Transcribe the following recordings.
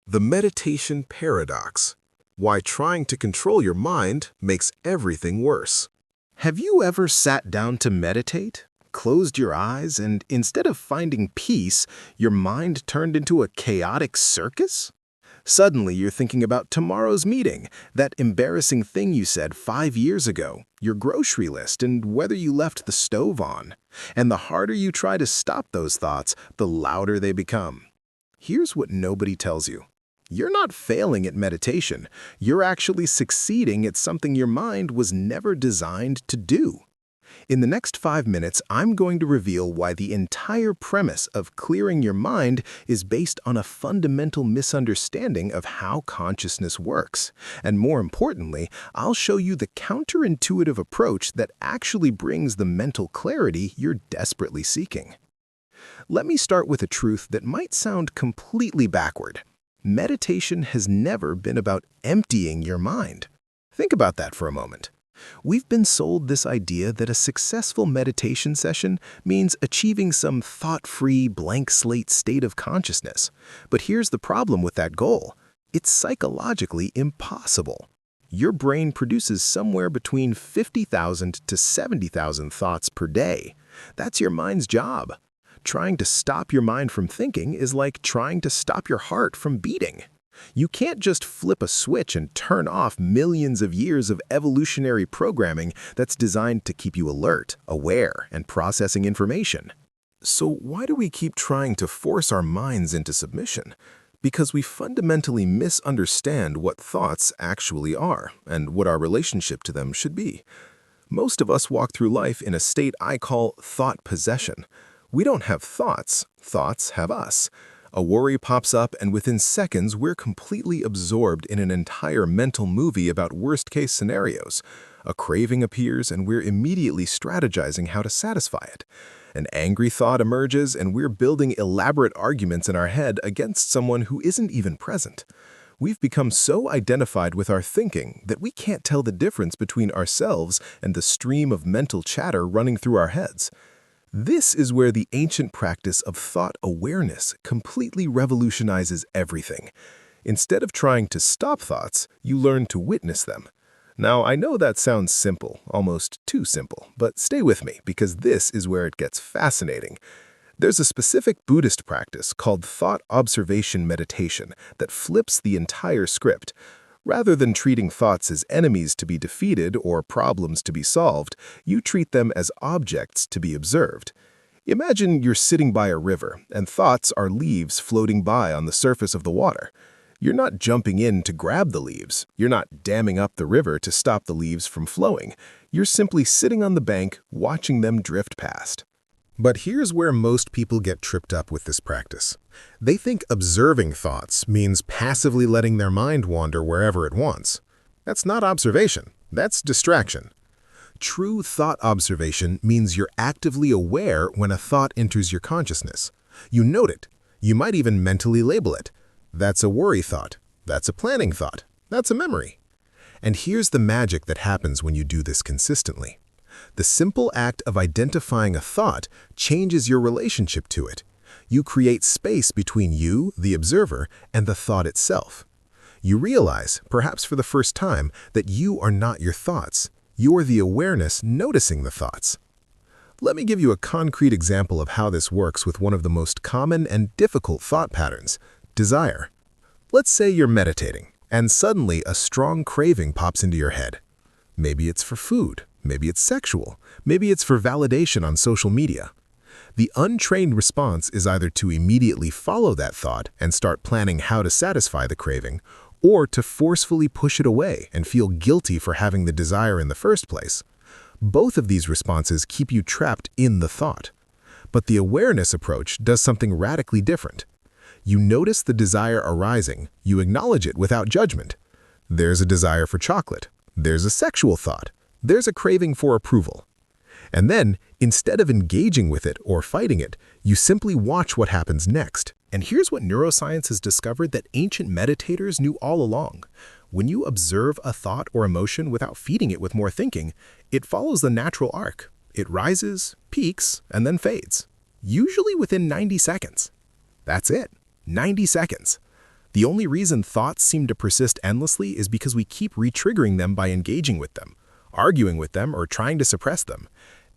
The meditation paradox. Why trying to control your mind makes everything worse. Have you ever sat down to meditate, closed your eyes, and instead of finding peace, your mind turned into a chaotic circus? Suddenly, you're thinking about tomorrow's meeting, that embarrassing thing you said 5 years ago, your grocery list, and whether you left the stove on. And the harder you try to stop those thoughts, the louder they become. Here's what nobody tells you. You're not failing at meditation. You're actually succeeding at something your mind was never designed to do. In the next 5 minutes, I'm going to reveal why the entire premise of clearing your mind is based on a fundamental misunderstanding of how consciousness works. And more importantly, I'll show you the counterintuitive approach that actually brings the mental clarity you're desperately seeking. Let me start with a truth that might sound completely backward. Meditation has never been about emptying your mind. Think about that for a moment. We've been sold this idea that a successful meditation session means achieving some thought-free, blank slate state of consciousness. But here's the problem with that goal. It's psychologically impossible. Your brain produces somewhere between 50,000 to 70,000 thoughts per day. That's your mind's job. Trying to stop your mind from thinking is like trying to stop your heart from beating. You can't just flip a switch and turn off millions of years of evolutionary programming that's designed to keep you alert, aware, and processing information. So why do we keep trying to force our minds into submission? Because we fundamentally misunderstand what thoughts actually are and what our relationship to them should be. Most of us walk through life in a state I call thought possession. We don't have thoughts, thoughts have us. A worry pops up and within seconds we're completely absorbed in an entire mental movie about worst-case scenarios. A craving appears and we're immediately strategizing how to satisfy it. An angry thought emerges and we're building elaborate arguments in our head against someone who isn't even present. We've become so identified with our thinking that we can't tell the difference between ourselves and the stream of mental chatter running through our heads. This is where the ancient practice of thought awareness completely revolutionizes everything. Instead of trying to stop thoughts, you learn to witness them. Now, I know that sounds simple, almost too simple, but stay with me because this is where it gets fascinating. There's a specific Buddhist practice called thought observation meditation that flips the entire script. Rather than treating thoughts as enemies to be defeated or problems to be solved, you treat them as objects to be observed. Imagine you're sitting by a river, and thoughts are leaves floating by on the surface of the water. You're not jumping in to grab the leaves. You're not damming up the river to stop the leaves from flowing. You're simply sitting on the bank, watching them drift past. But here's where most people get tripped up with this practice. They think observing thoughts means passively letting their mind wander wherever it wants. That's not observation. That's distraction. True thought observation means you're actively aware when a thought enters your consciousness. You note it. You might even mentally label it. That's a worry thought. That's a planning thought. That's a memory. And here's the magic that happens when you do this consistently. The simple act of identifying a thought changes your relationship to it. You create space between you, the observer, and the thought itself. You realize, perhaps for the first time, that you are not your thoughts. You're the awareness noticing the thoughts. Let me give you a concrete example of how this works with one of the most common and difficult thought patterns, desire. Let's say you're meditating, and suddenly a strong craving pops into your head. Maybe it's for food. Maybe it's sexual. Maybe it's for validation on social media. The untrained response is either to immediately follow that thought and start planning how to satisfy the craving, or to forcefully push it away and feel guilty for having the desire in the first place. Both of these responses keep you trapped in the thought. But the awareness approach does something radically different. You notice the desire arising, you acknowledge it without judgment. There's a desire for chocolate. There's a sexual thought. There's a craving for approval. And then, instead of engaging with it or fighting it, you simply watch what happens next. And here's what neuroscience has discovered that ancient meditators knew all along. When you observe a thought or emotion without feeding it with more thinking, it follows the natural arc. It rises, peaks, and then fades, usually within 90 seconds. That's it, 90 seconds. The only reason thoughts seem to persist endlessly is because we keep re-triggering them by engaging with them, arguing with them, or trying to suppress them.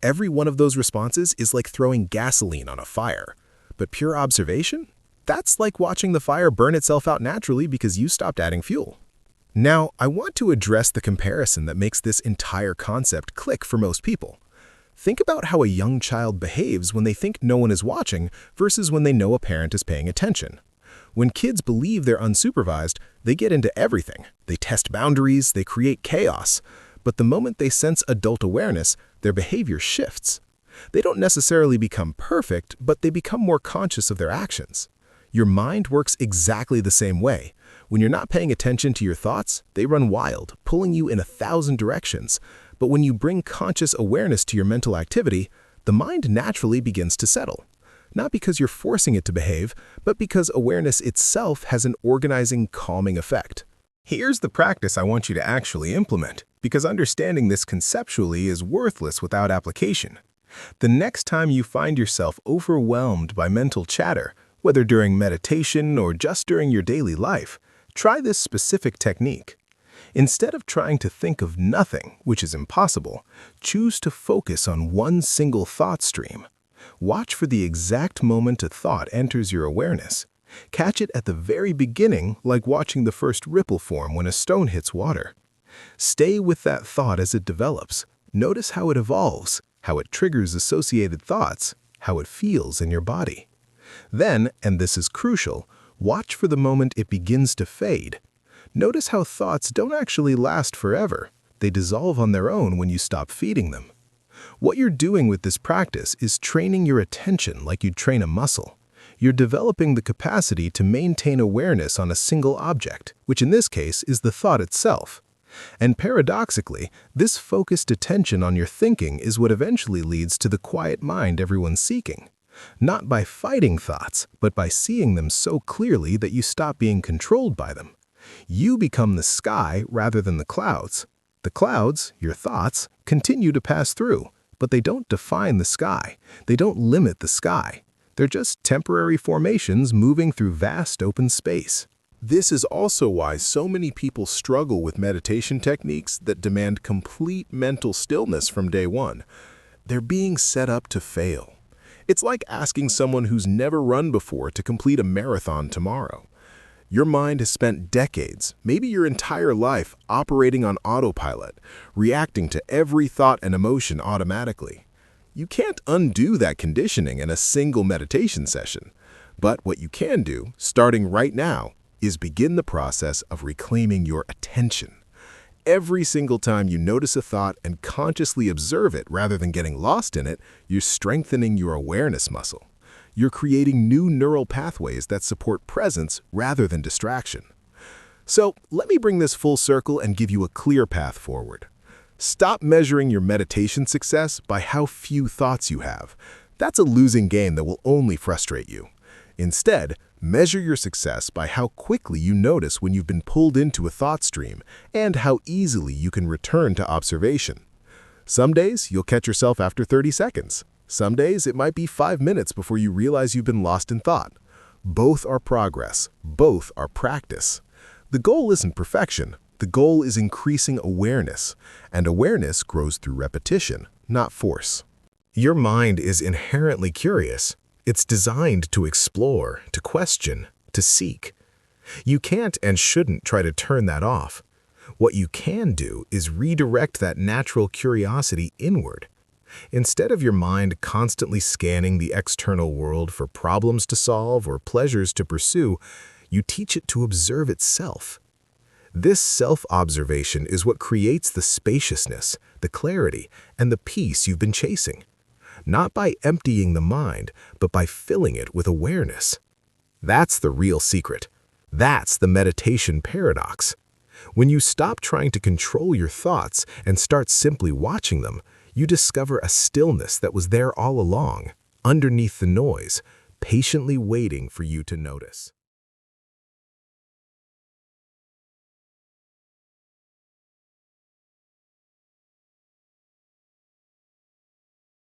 Every one of those responses is like throwing gasoline on a fire. But pure observation? That's like watching the fire burn itself out naturally because you stopped adding fuel. Now, I want to address the comparison that makes this entire concept click for most people. Think about how a young child behaves when they think no one is watching versus when they know a parent is paying attention. When kids believe they're unsupervised, they get into everything. They test boundaries, they create chaos. But the moment they sense adult awareness, their behavior shifts. They don't necessarily become perfect, but they become more conscious of their actions. Your mind works exactly the same way. When you're not paying attention to your thoughts, they run wild, pulling you in 1,000 directions. But when you bring conscious awareness to your mental activity, the mind naturally begins to settle. Not because you're forcing it to behave, but because awareness itself has an organizing, calming effect. Here's the practice I want you to actually implement, because understanding this conceptually is worthless without application. The next time you find yourself overwhelmed by mental chatter, whether during meditation or just during your daily life, try this specific technique. Instead of trying to think of nothing, which is impossible, choose to focus on one single thought stream. Watch for the exact moment a thought enters your awareness. Catch it at the very beginning, like watching the first ripple form when a stone hits water. Stay with that thought as it develops. Notice how it evolves, how it triggers associated thoughts, how it feels in your body. Then, and this is crucial, watch for the moment it begins to fade. Notice how thoughts don't actually last forever. They dissolve on their own when you stop feeding them. What you're doing with this practice is training your attention like you'd train a muscle. You're developing the capacity to maintain awareness on a single object, which in this case is the thought itself. And paradoxically, this focused attention on your thinking is what eventually leads to the quiet mind everyone's seeking. Not by fighting thoughts, but by seeing them so clearly that you stop being controlled by them. You become the sky rather than the clouds. The clouds, your thoughts, continue to pass through, but they don't define the sky. They don't limit the sky. They're just temporary formations moving through vast open space. This is also why so many people struggle with meditation techniques that demand complete mental stillness from day one. They're being set up to fail. It's like asking someone who's never run before to complete a marathon tomorrow. Your mind has spent decades, maybe your entire life, operating on autopilot, reacting to every thought and emotion automatically. You can't undo that conditioning in a single meditation session. But what you can do, starting right now, is begin the process of reclaiming your attention. Every single time you notice a thought and consciously observe it rather than getting lost in it, you're strengthening your awareness muscle. You're creating new neural pathways that support presence rather than distraction. So let me bring this full circle and give you a clear path forward. Stop measuring your meditation success by how few thoughts you have. That's a losing game that will only frustrate you. Instead, measure your success by how quickly you notice when you've been pulled into a thought stream and how easily you can return to observation. Some days you'll catch yourself after 30 seconds. Some days it might be 5 minutes before you realize you've been lost in thought. Both are progress. Both are practice. The goal isn't perfection. The goal is increasing awareness. And awareness grows through repetition, not force. Your mind is inherently curious. It's designed to explore, to question, to seek. You can't and shouldn't try to turn that off. What you can do is redirect that natural curiosity inward. Instead of your mind constantly scanning the external world for problems to solve or pleasures to pursue, you teach it to observe itself. This self-observation is what creates the spaciousness, the clarity, and the peace you've been chasing. Not by emptying the mind, but by filling it with awareness. That's the real secret. That's the meditation paradox. When you stop trying to control your thoughts and start simply watching them, you discover a stillness that was there all along, underneath the noise, patiently waiting for you to notice.